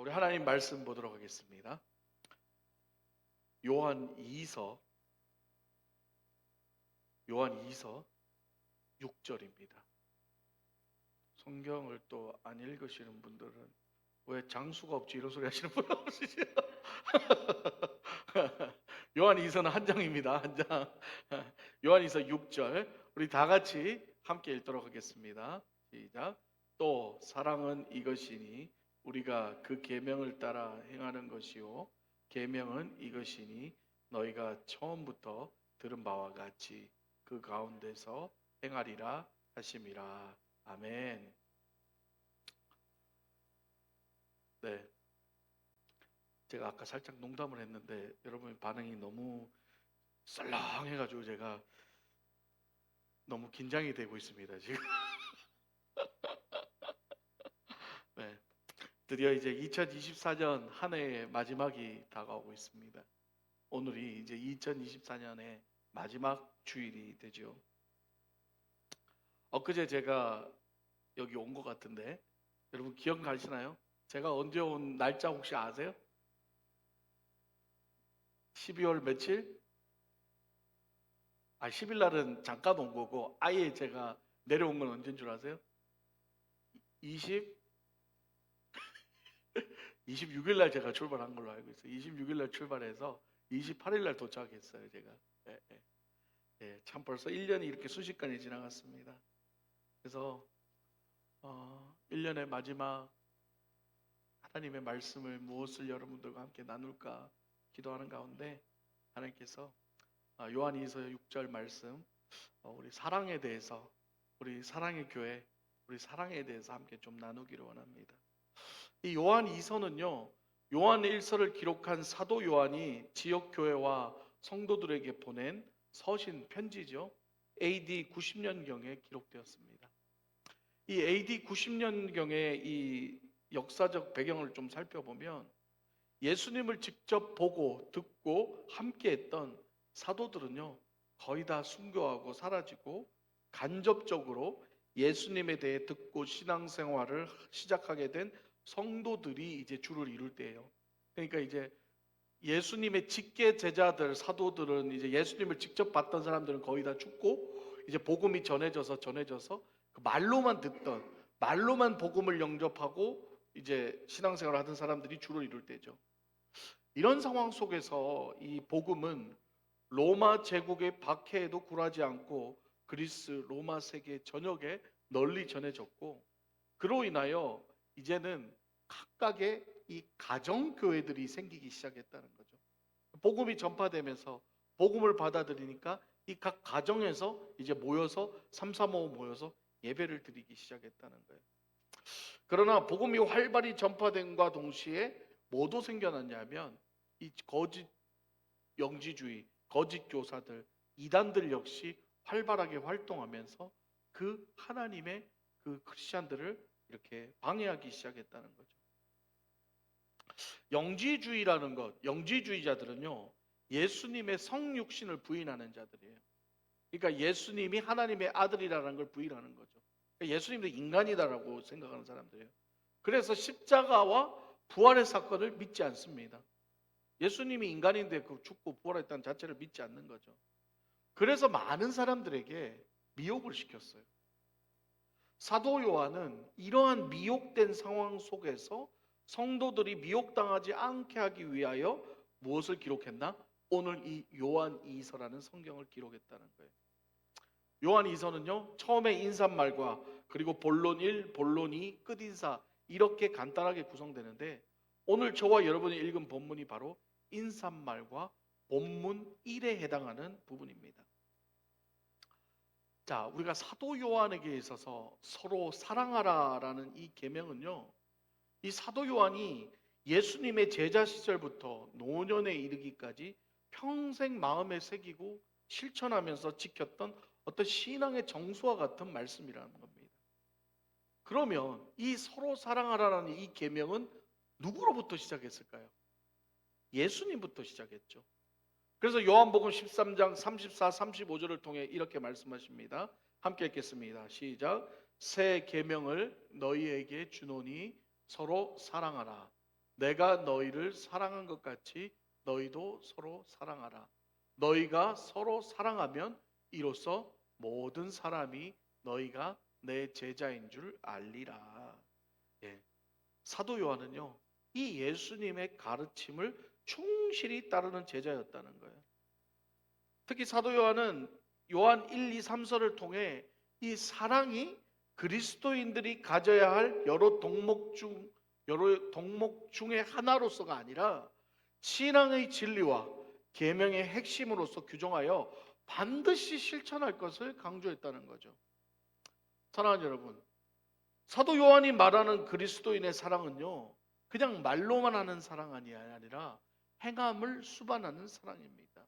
우리 하나님 말씀 보도록 하겠습니다. 요한 2서 6절입니다. 성경을 또 안 읽으시는 분들은 왜 장수가 없지 이런 소리 하시는 분 없으시죠? 요한 2서는 한 장입니다. 한 장. 요한 2서 6절 우리 다 같이 함께 읽도록 하겠습니다. 시작. 또 사랑은 이것이니 우리가 그 계명을 따라 행하는 것이요 계명은 이것이니 너희가 처음부터 들은 바와 같이 그 가운데서 행하리라 하심이라. 아멘. 네, 제가 아까 살짝 농담을 했는데 여러분 반응이 너무 썰렁해가지고 제가 너무 긴장이 되고 있습니다 지금. 네, 드디어 이제 2024년 한 해의 마지막이 다가오고 있습니다. 오늘이 이제 2024년의 마지막 주일이 되죠. 엊그제 제가 여기 온 것 같은데 여러분 기억나시나요? 제가 언제 온 날짜 혹시 아세요? 12월 며칠? 10일 날은 잠깐 온 거고 아예 제가 내려온 건 언제인 줄 아세요? 26일 날 제가 출발한 걸로 알고 있어요. 26일 날 출발해서 28일 날 도착했어요 제가. 참 벌써 1년이 이렇게 순식간에 지나갔습니다. 그래서 1년의 마지막 하나님의 말씀을 무엇을 여러분들과 함께 나눌까 기도하는 가운데 하나님께서 요한 2서 6절 말씀 우리 사랑에 대해서, 우리 사랑의 교회, 우리 사랑에 대해서 함께 좀 나누기를 원합니다. 이 요한 2서는요 요한 1서를 기록한 사도 요한이 지역 교회와 성도들에게 보낸 서신 편지죠. AD 90년경에 기록되었습니다. 이 AD 90년경의 이 역사적 배경을 좀 살펴보면 예수님을 직접 보고 듣고 함께했던 사도들은요 거의 다 순교하고 사라지고 간접적으로 예수님에 대해 듣고 신앙생활을 시작하게 된 성도들이 이제 주를 이룰 때예요. 그러니까 이제 예수님의 직계 제자들 사도들은 이제 예수님을 직접 봤던 사람들은 거의 다 죽고 이제 복음이 전해져서 그 말로만 듣던, 말로만 복음을 영접하고 이제 신앙생활을 하던 사람들이 주를 이룰 때죠. 이런 상황 속에서 이 복음은 로마 제국의 박해에도 굴하지 않고 그리스 로마 세계 전역에 널리 전해졌고, 그로 인하여 이제는 각각의 이 가정교회들이 생기기 시작했다는 거죠. 복음이 전파되면서 복음을 받아들이니까 이 각 가정에서 이제 모여서 335 모여서 예배를 드리기 시작했다는 거예요. 그러나 복음이 활발히 전파된과 동시에 뭐도 생겨났냐면 이 거짓 영지주의, 거짓 교사들, 이단들 역시 활발하게 활동하면서 그 하나님의 그 크리스찬들을 이렇게 방해하기 시작했다는 거죠. 영지주의라는 것, 영지주의자들은요 예수님의 성육신을 부인하는 자들이에요. 그러니까 예수님이 하나님의 아들이라는 걸 부인하는 거죠. 그러니까 예수님도 인간이다라고 생각하는 사람들이에요. 그래서 십자가와 부활의 사건을 믿지 않습니다. 예수님이 인간인데 그 죽고 부활했다는 자체를 믿지 않는 거죠. 그래서 많은 사람들에게 미혹을 시켰어요. 사도 요한은 이러한 미혹된 상황 속에서 성도들이 미혹당하지 않게 하기 위하여 무엇을 기록했나? 오늘 이 요한 2서라는 성경을 기록했다는 거예요. 요한 2서는요 처음에 인사말과 그리고 본론 1, 본론 2, 끝인사 이렇게 간단하게 구성되는데 오늘 저와 여러분이 읽은 본문이 바로 인사말과 본문 1에 해당하는 부분입니다. 자, 우리가 사도 요한에게 있어서 서로 사랑하라라는 이 계명은요 이 사도 요한이 예수님의 제자 시절부터 노년에 이르기까지 평생 마음에 새기고 실천하면서 지켰던 어떤 신앙의 정수와 같은 말씀이라는 겁니다. 그러면 이 서로 사랑하라는 이 계명은 누구로부터 시작했을까요? 예수님부터 시작했죠. 그래서 요한복음 13장 34, 35절을 통해 이렇게 말씀하십니다. 함께 읽겠습니다. 시작. 새 계명을 너희에게 주노니 서로 사랑하라. 내가 너희를 사랑한 것 같이 너희도 서로 사랑하라. 너희가 서로 사랑하면 이로써 모든 사람이 너희가 내 제자인 줄 알리라. 예. 사도 요한은요, 이 예수님의 가르침을 충실히 따르는 제자였다는 거예요. 특히 사도 요한은 요한 1, 2, 3서를 통해 이 사랑이 그리스도인들이 가져야 할 여러 덕목 중의 하나로서가 아니라 신앙의 진리와 계명의 핵심으로서 규정하여 반드시 실천할 것을 강조했다는 거죠. 사랑하는 여러분, 사도 요한이 말하는 그리스도인의 사랑은요, 그냥 말로만 하는 사랑 아니라 행함을 수반하는 사랑입니다.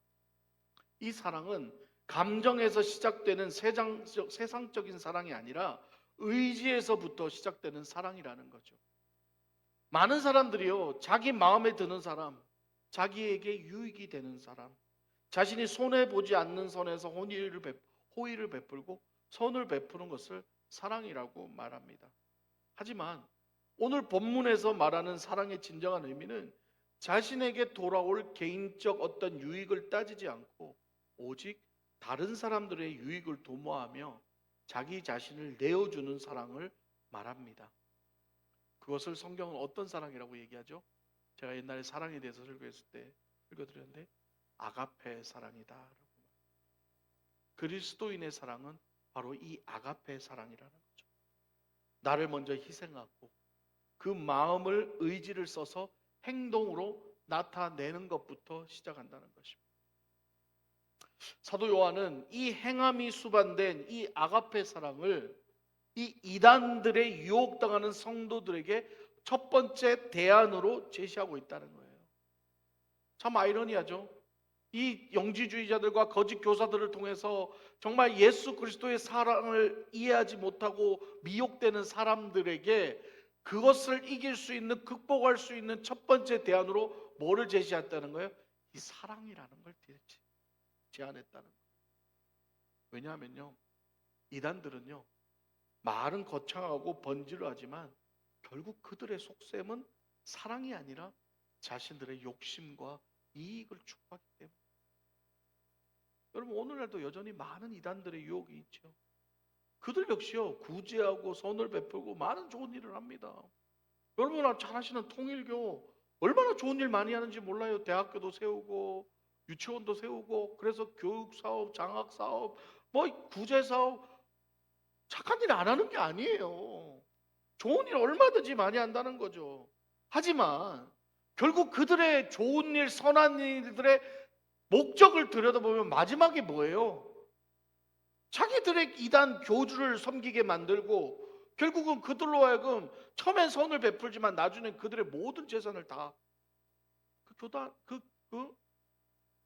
이 사랑은 감정에서 시작되는 세상적인 사랑이 아니라 의지에서부터 시작되는 사랑이라는 거죠. 많은 사람들이요, 자기 마음에 드는 사람, 자기에게 유익이 되는 사람, 자신이 손해보지 않는 선에서 호의를 베풀고 선을 베푸는 것을 사랑이라고 말합니다. 하지만 오늘 본문에서 말하는 사랑의 진정한 의미는 자신에게 돌아올 개인적 어떤 유익을 따지지 않고 오직 다른 사람들의 유익을 도모하며 자기 자신을 내어주는 사랑을 말합니다. 그것을 성경은 어떤 사랑이라고 얘기하죠? 제가 옛날에 사랑에 대해서 설교했을 때 읽어드렸는데 아가페 사랑이다. 그리스도인의 사랑은 바로 이 아가페 사랑이라는 거죠. 나를 먼저 희생하고 그 마음을 의지를 써서 행동으로 나타내는 것부터 시작한다는 것입니다. 사도 요한은 이 행함이 수반된 이 아가페 사랑을 이 이단들의 유혹당하는 성도들에게 첫 번째 대안으로 제시하고 있다는 거예요. 참 아이러니하죠. 이 영지주의자들과 거짓 교사들을 통해서 정말 예수 그리스도의 사랑을 이해하지 못하고 미혹되는 사람들에게 그것을 이길 수 있는, 극복할 수 있는 첫 번째 대안으로 뭐를 제시했다는 거예요? 이 사랑이라는 걸 제안했다는 거예요. 왜냐하면요, 이단들은요, 말은 거창하고 번지르하지만 결국 그들의 속셈은 사랑이 아니라 자신들의 욕심과 이익을 추구하기 때문에. 여러분, 오늘날도 여전히 많은 이단들의 유혹이 있죠. 그들 역시요, 구제하고 선을 베풀고 많은 좋은 일을 합니다. 여러분 잘 아시는 통일교 얼마나 좋은 일 많이 하는지 몰라요. 대학교도 세우고 유치원도 세우고, 그래서 교육사업, 장학사업, 뭐 구제사업, 착한 일 안 하는 게 아니에요. 좋은 일 얼마든지 많이 한다는 거죠. 하지만 결국 그들의 좋은 일, 선한 일들의 목적을 들여다보면 마지막에 뭐예요? 자기들의 이단 교주를 섬기게 만들고 결국은 그들로 하여금 처음엔 선을 베풀지만 나중엔 그들의 모든 재산을 다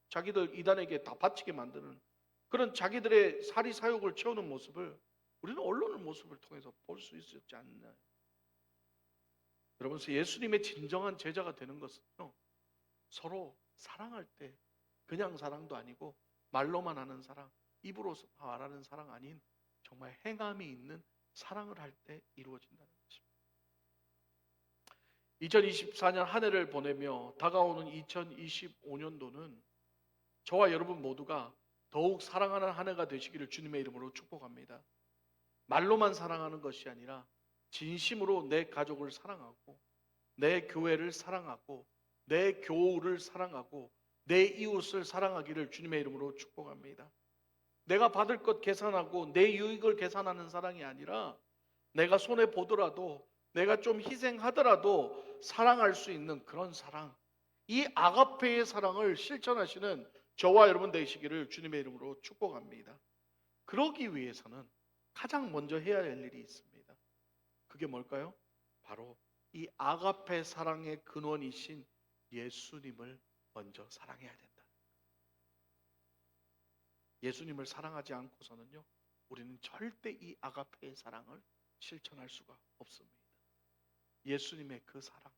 자기들 이단에게 다 바치게 만드는 그런 자기들의 사리 사욕을 채우는 모습을 우리는 언론의 모습을 통해서 볼 수 있었지 않나요? 여러분, 예수님의 진정한 제자가 되는 것은요, 서로 사랑할 때 그냥 사랑도 아니고 말로만 하는 사랑, 입으로 말하는 사랑 아닌 정말 행함이 있는 사랑을 할 때 이루어진다는 것입니다. 2024년 한 해를 보내며 다가오는 2025년도는 저와 여러분 모두가 더욱 사랑하는 한 해가 되시기를 주님의 이름으로 축복합니다. 말로만 사랑하는 것이 아니라 진심으로 내 가족을 사랑하고 내 교회를 사랑하고 내 교우를 사랑하고 내 이웃을 사랑하기를 주님의 이름으로 축복합니다. 내가 받을 것 계산하고 내 유익을 계산하는 사랑이 아니라 내가 손해보더라도 내가 좀 희생하더라도 사랑할 수 있는 그런 사랑, 이 아가페의 사랑을 실천하시는 저와 여러분 되시기를 주님의 이름으로 축복합니다. 그러기 위해서는 가장 먼저 해야 할 일이 있습니다. 그게 뭘까요? 바로 이 아가페 사랑의 근원이신 예수님을 먼저 사랑해야 된다. 예수님을 사랑하지 않고서는요, 우리는 절대 이 아가페의 사랑을 실천할 수가 없습니다. 예수님의 그 사랑,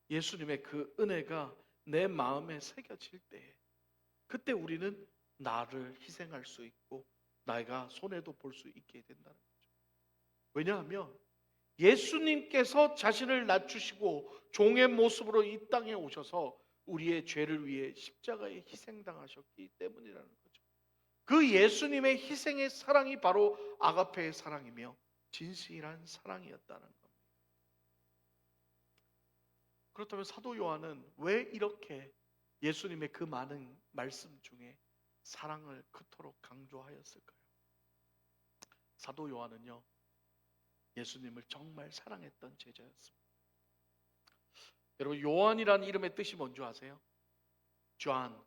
예수님의 그 은혜가 내 마음에 새겨질 때, 그때 우리는 나를 희생할 수 있고 내가 손해도 볼 수 있게 된다는 거죠. 왜냐하면 예수님께서 자신을 낮추시고 종의 모습으로 이 땅에 오셔서 우리의 죄를 위해 십자가에 희생당하셨기 때문이라는 거죠. 그 예수님의 희생의 사랑이 바로 아가페의 사랑이며 진실한 사랑이었다는 겁니다. 그렇다면 사도 요한은 왜 이렇게 예수님의 그 많은 말씀 중에 사랑을 그토록 강조하였을까요? 사도 요한은요, 예수님을 정말 사랑했던 제자였습니다. 여러분, 요한이라는 이름의 뜻이 뭔지 아세요? 존.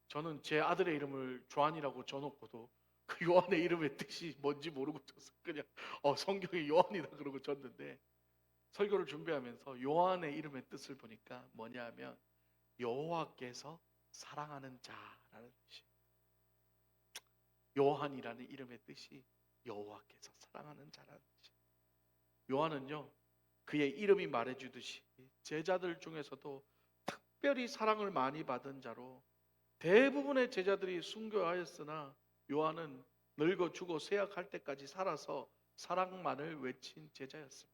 저는 제 아들의 이름을 존이라고 져놓고도 그 요한의 이름의 뜻이 뭔지 모르고 졌어요. 그냥 성경에 요한이다 그러고 졌는데, 설교를 준비하면서 요한의 이름의 뜻을 보니까 뭐냐 하면 여호와께서 사랑하는 자라는 뜻이에요. 요한이라는 이름의 뜻이 여호와께서 사랑하는 자라는 뜻이에요. 요한은요, 그의 이름이 말해주듯이 제자들 중에서도 특별히 사랑을 많이 받은 자로 대부분의 제자들이 순교하였으나 요한은 늙어 죽어 쇠약할 때까지 살아서 사랑만을 외친 제자였습니다.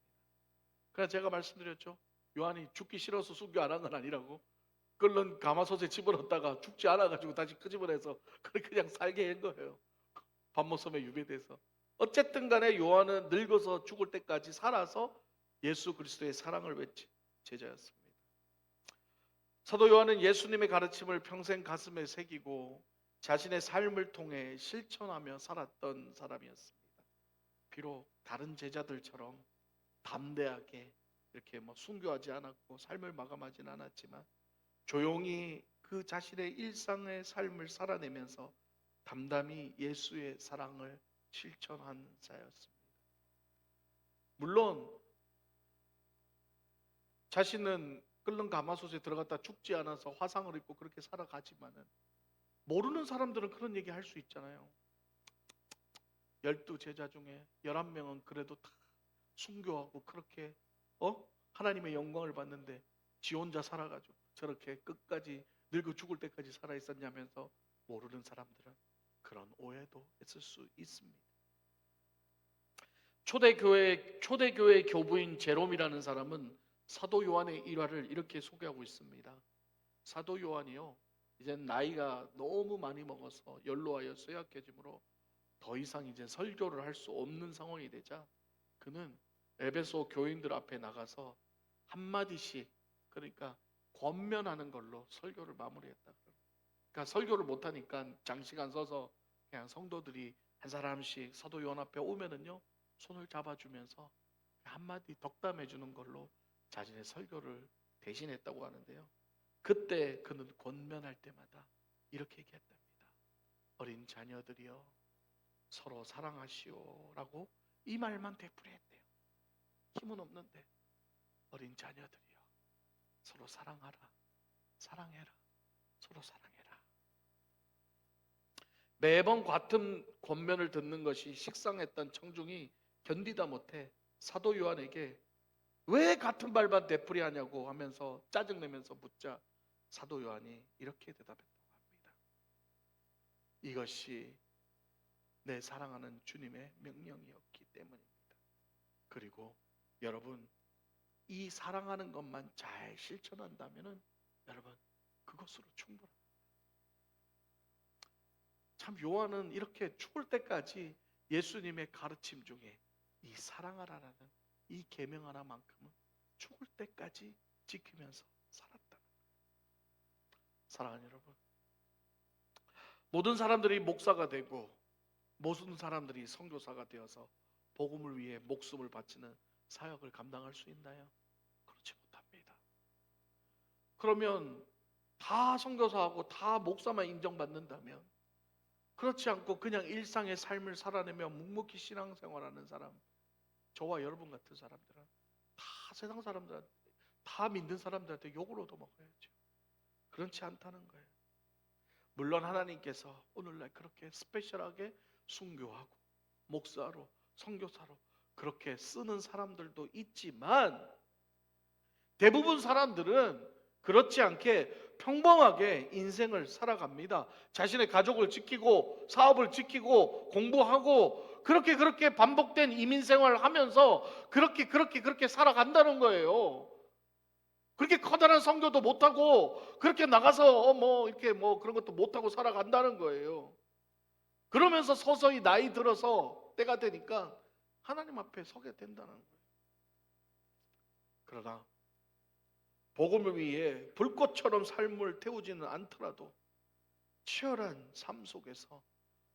그래서 제가 말씀드렸죠. 요한이 죽기 싫어서 순교 안 한 건 아니라고. 끓는 가마솥에 집어넣었다가 죽지 않아가지고 다시 끄집어내서 그냥 살게 한 거예요. 밤모섬에 유배돼서. 어쨌든 간에 요한은 늙어서 죽을 때까지 살아서 예수 그리스도의 사랑을 외친 제자였습니다. 사도 요한은 예수님의 가르침을 평생 가슴에 새기고 자신의 삶을 통해 실천하며 살았던 사람이었습니다. 비록 다른 제자들처럼 담대하게 이렇게 순교하지 않았고 삶을 마감하지는 않았지만 조용히 그 자신의 일상의 삶을 살아내면서 담담히 예수의 사랑을 실천한 자였습니다. 물론 자신은 끓는 가마솥에 들어갔다 죽지 않아서 화상을 입고 그렇게 살아가지만은 모르는 사람들은 그런 얘기 할 수 있잖아요. 12제자 중에 11명은 그래도 다 순교하고 그렇게 하나님의 영광을 받는데 지 혼자 살아가지고 저렇게 끝까지 늙어 죽을 때까지 살아있었냐면서 모르는 사람들은 그런 오해도 했을 수 있습니다. 초대교회 교부인 제롬이라는 사람은 사도 요한의 일화를 이렇게 소개하고 있습니다. 사도 요한이요, 이제 나이가 너무 많이 먹어서 연로하여 쇠약해지므로 더 이상 이제 설교를 할 수 없는 상황이 되자 그는 에베소 교인들 앞에 나가서 한마디씩, 그러니까 권면하는 걸로 설교를 마무리했다. 그러니까 설교를 못하니까 장시간 서서 그냥 성도들이 한 사람씩 사도 요한 앞에 오면은요 손을 잡아주면서 한마디 덕담해 주는 걸로 자신의 설교를 대신했다고 하는데요. 그때 그는 권면할 때마다 이렇게 얘기했답니다. 어린 자녀들이여 서로 사랑하시오 라고 이 말만 되풀이했대요. 힘은 없는데 어린 자녀들이여 서로 사랑하라, 사랑해라, 서로 사랑해라. 매번 같은 권면을 듣는 것이 식상했던 청중이 견디다 못해 사도 요한에게 왜 같은 말만 되풀이하냐고 하면서 짜증내면서 묻자 사도 요한이 이렇게 대답했다고 합니다. 이것이 내 사랑하는 주님의 명령이었기 때문입니다. 그리고 여러분, 이 사랑하는 것만 잘 실천한다면 여러분 그것으로 충분합니다. 참 요한은 이렇게 죽을 때까지 예수님의 가르침 중에 이 사랑하라는 이 계명 하나만큼은 죽을 때까지 지키면서 살았다는 거예요. 사랑하는 여러분, 모든 사람들이 목사가 되고 모든 사람들이 선교사가 되어서 복음을 위해 목숨을 바치는 사역을 감당할 수 있나요? 그렇지 못합니다. 그러면 다 선교사하고 다 목사만 인정받는다면, 그렇지 않고 그냥 일상의 삶을 살아내며 묵묵히 신앙생활하는 사람, 저와 여러분 같은 사람들은 다 세상 사람들한테, 다 믿는 사람들한테 욕을 얻어먹어야죠. 그렇지 않다는 거예요. 물론 하나님께서 오늘날 그렇게 스페셜하게 순교하고 목사로, 선교사로 그렇게 쓰는 사람들도 있지만 대부분 사람들은 그렇지 않게 평범하게 인생을 살아갑니다. 자신의 가족을 지키고 사업을 지키고 공부하고 그렇게 반복된 이민 생활을 하면서 그렇게 살아간다는 거예요. 그렇게 커다란 선교도 못하고 그렇게 나가서 이렇게 그런 것도 못하고 살아간다는 거예요. 그러면서 서서히 나이 들어서 때가 되니까 하나님 앞에 서게 된다는 거예요. 그러나 복음을 위해 불꽃처럼 삶을 태우지는 않더라도 치열한 삶 속에서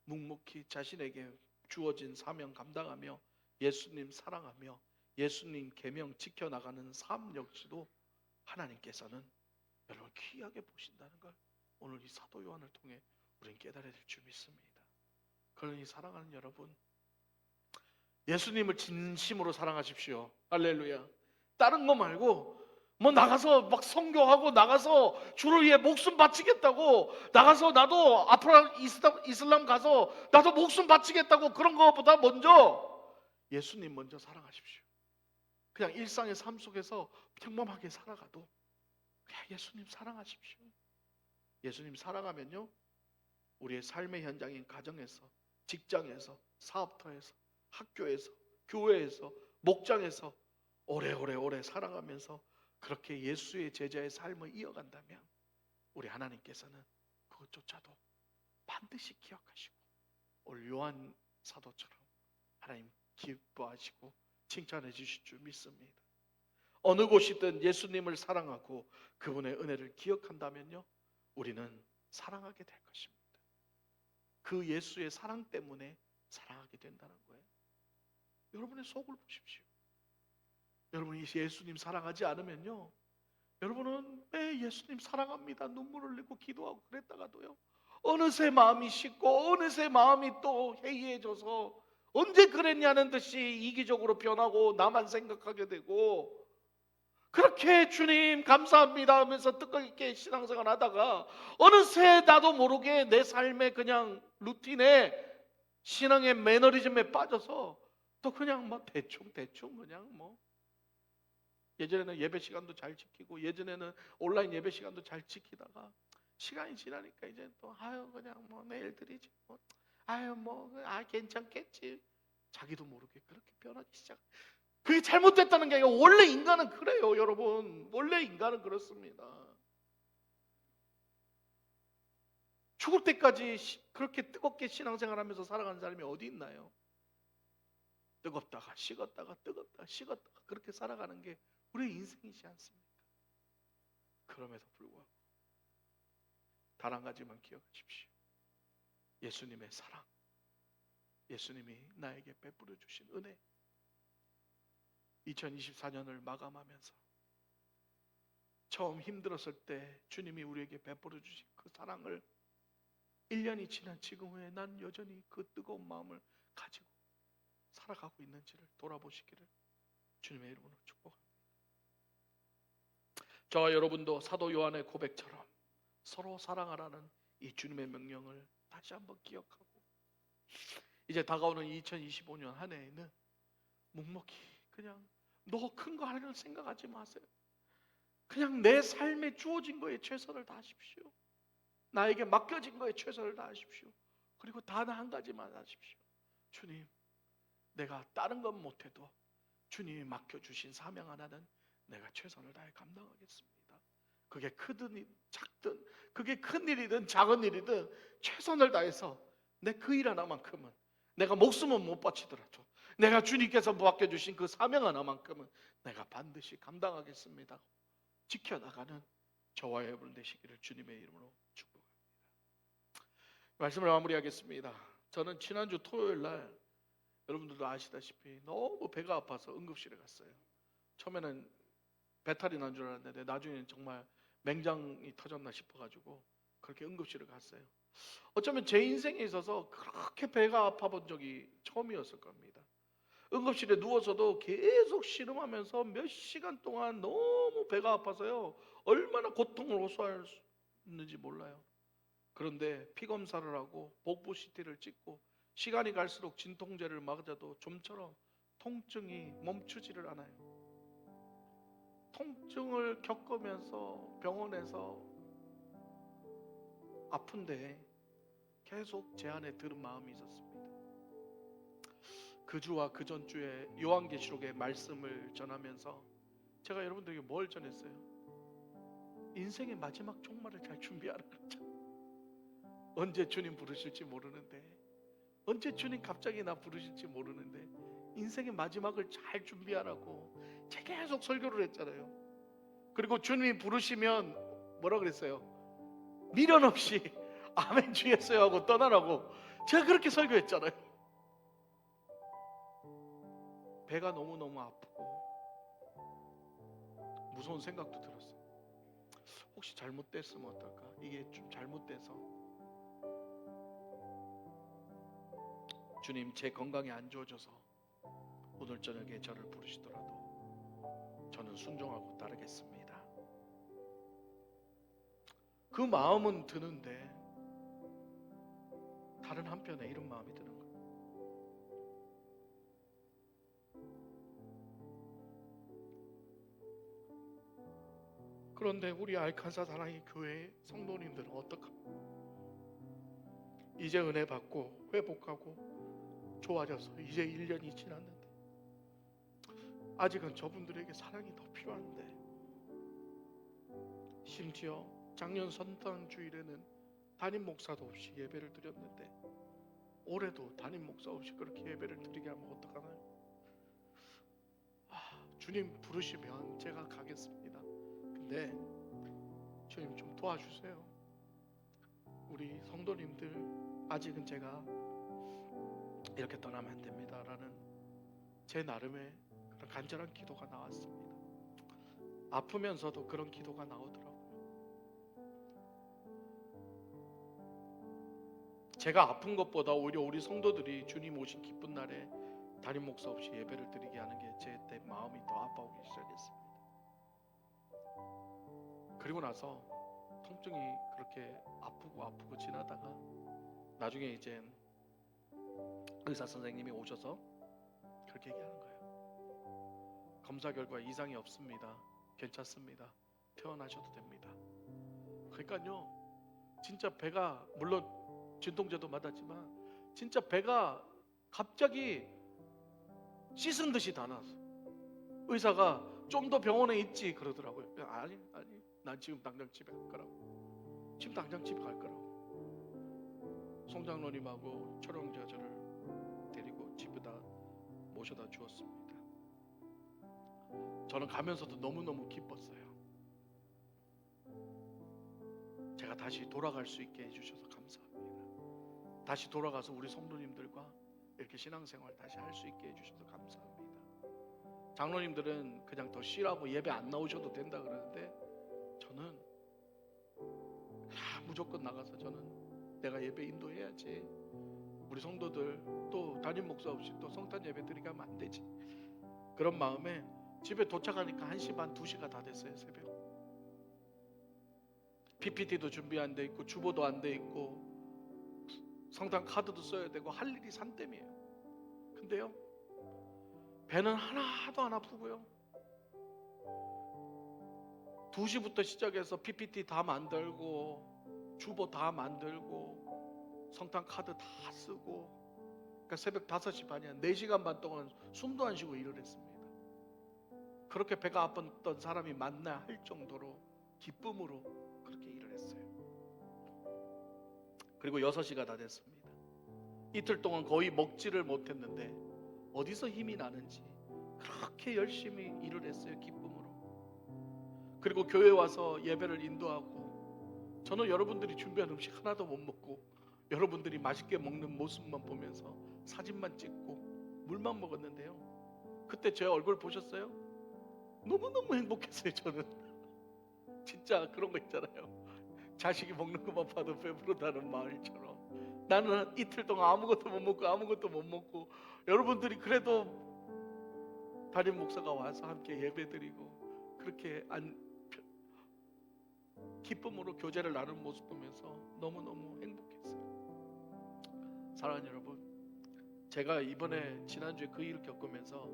묵묵히 자신에게 주어진 사명 감당하며 예수님 사랑하며 예수님 계명 지켜나가는 삶 역시도 하나님께서는 여러분 귀하게 보신다는 걸 오늘 이 사도 요한을 통해 우리는 깨달아야 될 줄 믿습니다. 그러니 사랑하는 여러분, 예수님을 진심으로 사랑하십시오. 할렐루야. 다른 거 말고 나가서 막 선교하고 나가서 주를 위해 목숨 바치겠다고 나가서 나도 앞으로 이슬람 가서 나도 목숨 바치겠다고 그런 거보다 먼저 예수님 먼저 사랑하십시오. 그냥 일상의 삶 속에서 평범하게 살아가도 그냥 예수님 사랑하십시오. 예수님 사랑하면요, 우리의 삶의 현장인 가정에서, 직장에서, 사업터에서, 학교에서, 교회에서, 목장에서 오래 살아가면서 그렇게 예수의 제자의 삶을 이어간다면 우리 하나님께서는 그것조차도 반드시 기억하시고 오늘 요한 사도처럼 하나님 기뻐하시고 칭찬해 주실 줄 믿습니다. 어느 곳이든 예수님을 사랑하고 그분의 은혜를 기억한다면요, 우리는 사랑하게 될 것입니다. 그 예수의 사랑 때문에 사랑하게 된다는 거예요. 여러분의 속을 보십시오. 여러분이 예수님 사랑하지 않으면요, 여러분은 매 예수님 사랑합니다 눈물을 흘리고 기도하고 그랬다가도요, 어느새 마음이 식고 어느새 마음이 또 해이해져서 언제 그랬냐는 듯이 이기적으로 변하고 나만 생각하게 되고, 그렇게 주님 감사합니다 하면서 뜻깊게 신앙생활 하다가 어느새 나도 모르게 내 삶의 그냥 루틴에 신앙의 매너리즘에 빠져서 또 그냥 대충 그냥 예전에는 예배 시간도 잘 지키고 예전에는 온라인 예배 시간도 잘 지키다가 시간이 지나니까 이제 또 그냥 내일 드리지 괜찮겠지, 자기도 모르게 그렇게 변하기 시작. 그게 잘못됐다는 게 아니라 원래 인간은 그래요. 여러분, 원래 인간은 그렇습니다. 죽을 때까지 그렇게 뜨겁게 신앙생활하면서 살아가는 사람이 어디 있나요? 뜨겁다가 식었다가 뜨겁다가 식었다가 그렇게 살아가는 게 우리의 인생이지 않습니까? 그럼에도 불구하고 단 한 가지만 기억하십시오. 예수님의 사랑, 예수님이 나에게 베풀어 주신 은혜, 2024년을 마감하면서 처음 힘들었을 때 주님이 우리에게 베풀어 주신 그 사랑을 1년이 지난 지금 후에 난 여전히 그 뜨거운 마음을 가지고 살아가고 있는지를 돌아보시기를 주님의 이름으로 축복합니다. 저와 여러분도 사도 요한의 고백처럼 서로 사랑하라는 이 주님의 명령을 다시 한번 기억하고 이제 다가오는 2025년 한 해에는 묵묵히 그냥 너 큰 거 하려는 생각하지 마세요. 그냥 내 삶에 주어진 거에 최선을 다하십시오. 나에게 맡겨진 거에 최선을 다하십시오. 그리고 단 한 가지만 하십시오. 주님, 내가 다른 건 못해도 주님이 맡겨주신 사명 하나는 내가 최선을 다해 감당하겠습니다. 그게 크든 작든, 그게 큰 일이든 작은 일이든 최선을 다해서 내 그 일 하나만큼은, 내가 목숨은 못 바치더라도 내가 주님께서 맡겨주신 그 사명 하나만큼은 내가 반드시 감당하겠습니다. 지켜나가는 저와 여러분 되시기를 주님의 이름으로 축복합니다. 말씀을 마무리하겠습니다. 저는 지난주 토요일 날 여러분들도 아시다시피 너무 배가 아파서 응급실에 갔어요. 처음에는 배탈이 난 줄 알았는데 나중에는 정말 맹장이 터졌나 싶어가지고 그렇게 응급실에 갔어요. 어쩌면 제 인생에 있어서 그렇게 배가 아파 본 적이 처음이었을 겁니다. 응급실에 누워서도 계속 신음하면서 몇 시간 동안 너무 배가 아파서요, 얼마나 고통을 호소했는지 몰라요. 그런데 피 검사를 하고 복부 CT를 찍고 시간이 갈수록 진통제를 맞아도 좀처럼 통증이 멈추지를 않아요. 통증을 겪으면서 병원에서 아픈데 계속 제 안에 들은 마음이 있었습니다. 그 주와 그 전주에 요한계시록의 말씀을 전하면서 제가 여러분들에게 뭘 전했어요? 인생의 마지막 종말을 잘 준비하라 그랬죠. 언제 주님 부르실지 모르는데, 언제 주님 갑자기 나 부르실지 모르는데 인생의 마지막을 잘 준비하라고 제가 계속 설교를 했잖아요. 그리고 주님이 부르시면 뭐라 그랬어요? 미련 없이 아멘 주 예수 하고 떠나라고 제가 그렇게 설교했잖아요. 배가 너무너무 아프고 무서운 생각도 들었어요. 혹시 잘못됐으면 어떨까? 이게 좀 잘못돼서 주님 제 건강이 안 좋아져서 오늘 저녁에 저를 부르시더라도 저는 순종하고 따르겠습니다. 그 마음은 드는데 다른 한편에 이런 마음이 드는 거예요. 그런데 우리 알칸사 사랑의 교회 성도님들은 어떡합니까? 이제 은혜 받고 회복하고 좋아져서 이제 1년이 지났는데 아직은 저분들에게 사랑이 더 필요한데, 심지어 작년 선당 주일에는 담임 목사도 없이 예배를 드렸는데 올해도 담임 목사 없이 그렇게 예배를 드리게 하면 어떡하나요? 주님 부르시면 제가 가겠습니다. 근데 주님 좀 도와주세요. 우리 성도님들 아직은 제가 이렇게 떠나면 안 됩니다 라는 제 나름의 그런 간절한 기도가 나왔습니다. 아프면서도 그런 기도가 나오더라고요. 제가 아픈 것보다 오히려 우리 성도들이 주님 오신 기쁜 날에 담임 목사 없이 예배를 드리게 하는 게 제 마음이 더 아파오기 시작했습니다. 그리고 나서 통증이 그렇게 아프고 지나다가 나중에 이제 의사 선생님이 오셔서 그렇게 얘기하는 거예요. 검사 결과 이상이 없습니다. 괜찮습니다. 퇴원하셔도 됩니다. 그러니까요, 진짜 배가, 물론 진통제도 맞았지만 진짜 배가 갑자기 씻은 듯이 다 나왔어. 의사가 좀 더 병원에 있지 그러더라고요. 아니 난 지금 당장 집에 갈 거라고. 지금 당장 집에 갈 거라고. 송장로님하고 철영제가 저를 데리고 집에다 모셔다 주었습니다. 저는 가면서도 너무너무 기뻤어요. 제가 다시 돌아갈 수 있게 해주셔서 감사합니다. 다시 돌아가서 우리 성도님들과 이렇게 신앙생활 다시 할 수 있게 해주셔서 감사합니다. 장로님들은 그냥 더 쉬라고 예배 안 나오셔도 된다 그러는데 저는 무조건 나가서 저는 내가 예배 인도해야지. 우리 성도들 또 담임 목사 없이 또 성탄 예배 드리게 하면 안 되지. 그런 마음에 집에 도착하니까 1시 반 2시가 다 됐어요. 새벽. PPT도 준비 안 돼 있고 주보도 안 돼 있고 성탄 카드도 써야 되고 할 일이 산더미예요. 근데요, 배는 하나도 안 아프고요, 2시부터 시작해서 PPT 다 만들고 주보 다 만들고 성탄 카드 다 쓰고, 그러니까 새벽 5시 반이야. 4시간 반 동안 숨도 안 쉬고 일을 했습니다. 그렇게 배가 아팠던 사람이 맞나 할 정도로 기쁨으로 그렇게 일을 했어요. 그리고 6시가 다 됐습니다. 이틀 동안 거의 먹지를 못했는데 어디서 힘이 나는지 그렇게 열심히 일을 했어요. 기쁨으로. 그리고 교회 와서 예배를 인도하고 저는 여러분들이 준비한 음식 하나도 못 먹고 여러분들이 맛있게 먹는 모습만 보면서 사진만 찍고 물만 먹었는데요, 그때 제 얼굴 보셨어요? 너무너무 행복했어요. 저는 진짜 그런 거 있잖아요, 자식이 먹는 것만 봐도 배부르다는 말처럼 나는 이틀 동안 아무것도 못 먹고 여러분들이 그래도 담임 목사가 와서 함께 예배드리고 그렇게 기쁨으로 교제를 나누는 모습 보면서 너무너무 행복했어요. 사랑하는 여러분, 제가 이번에 지난주에 그 일을 겪으면서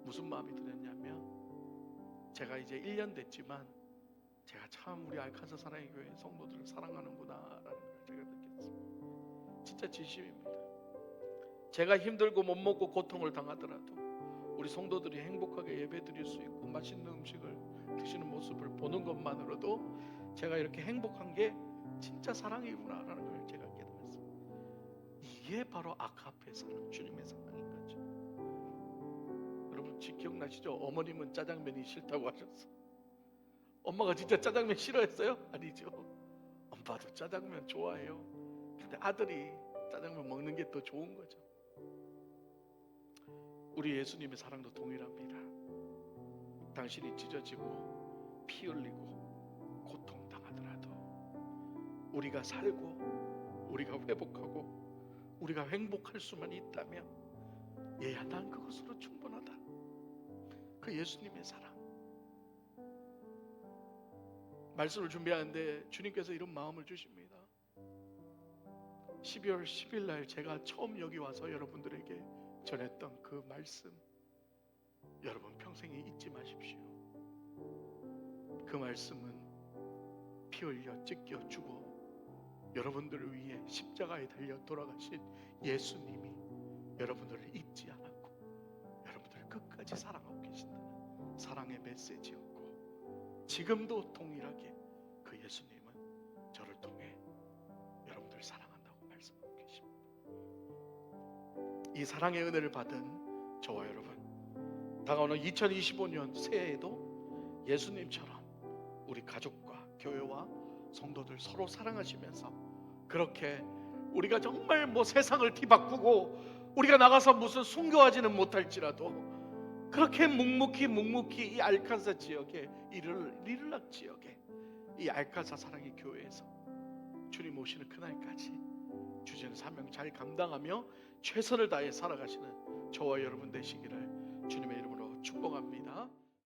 무슨 마음이 들었냐면, 제가 이제 1년 됐지만 제가 참 우리 알칸사 사랑의 교회 성도들을 사랑하는구나 라는 걸 제가 느꼈습니다. 진짜 진심입니다. 제가 힘들고 못 먹고 고통을 당하더라도 우리 성도들이 행복하게 예배드릴 수 있고 맛있는 음식을 드시는 모습을 보는 것만으로도 제가 이렇게 행복한 게 진짜 사랑이구나라는 걸 제가 깨달았어요. 이게 바로 아가페 사랑, 주님의 사랑인 거죠. 여러분 혹시 기억나시죠? 어머님은 짜장면이 싫다고 하셨어. 엄마가 진짜 짜장면 싫어했어요? 아니죠. 엄마도 짜장면 좋아해요. 근데 아들이 짜장면 먹는 게 더 좋은 거죠. 우리 예수님의 사랑도 동일합니다. 당신이 찢어지고 피 흘리고 고통당하더라도 우리가 살고 우리가 회복하고 우리가 행복할 수만 있다면 얘야 난 그것으로 충분하다. 그 예수님의 사랑. 말씀을 준비하는데 주님께서 이런 마음을 주십니다. 12월 10일 날 제가 처음 여기 와서 여러분들에게 전했던 그 말씀, 여러분 평생에 잊지 마십시오. 그 말씀은 피 흘려 찢겨 주고 여러분들을 위해 십자가에 달려 돌아가신 예수님이 여러분들을 잊지 않았고 여러분들을 끝까지 사랑하고 계신다는 사랑의 메시지였고, 지금도 동일하게 그 예수님은 저를 통해 여러분들을 사랑한다고 말씀하고 계십니다. 이 사랑의 은혜를 받은 저와 여러분, 다가오는 2025년 새해에도 예수님처럼 우리 가족과 교회와 성도들 서로 사랑하시면서 그렇게 우리가 정말 뭐 세상을 뒤바꾸고 우리가 나가서 무슨 순교하지는 못할지라도 그렇게 묵묵히 이 알카사 지역에 이 리를락 지역에 이 알카사 사랑의 교회에서 주님 오시는 그날까지 주시는 사명 잘 감당하며 최선을 다해 살아가시는 저와 여러분 되시기를 주님의 이름으로 축복합니다.